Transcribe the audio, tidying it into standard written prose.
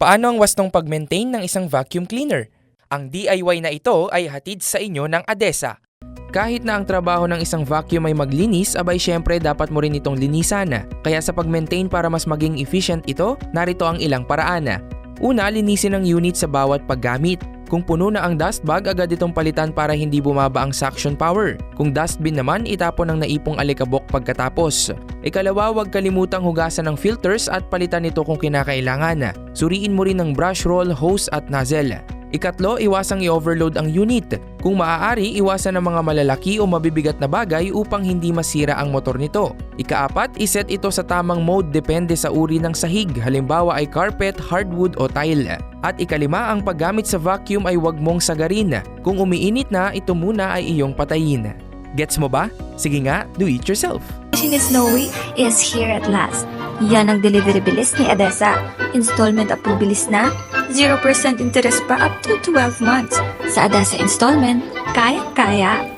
Paano ang wastong pag-maintain ng isang vacuum cleaner? Ang DIY na ito ay hatid sa inyo ng ADESA. Kahit na ang trabaho ng isang vacuum ay maglinis, abay syempre dapat mo rin itong linisan. Kaya sa pag-maintain para mas maging efficient ito, narito ang ilang paraan. Una, linisin ang unit sa bawat paggamit. Kung puno na ang dust bag, agad itong palitan para hindi bumaba ang suction power. Kung dustbin naman, itapon ang naipong alikabok pagkatapos. Ikalawa, huwag kalimutang hugasan ng filters at palitan ito kung kinakailangan. Suriin mo rin ng brush roll, hose at nozzle. Ikatlo, iwasang i-overload ang unit. Kung maaari, iwasan ang mga malalaki o mabibigat na bagay upang hindi masira ang motor nito. Ikaapat, iset ito sa tamang mode depende sa uri ng sahig, halimbawa ay carpet, hardwood o tile. At ikalima, ang paggamit sa vacuum ay huwag mong sagarin. Kung umiinit na, ito muna ay iyong patayin. Gets mo ba? Sige nga, do it yourself! Washing Snowy is here at last. Yan ang delivery bilis ni ADESA. Installment approved bilis na, 0% interest pa up to 12 months. Sa ADESA installment, kaya-kaya.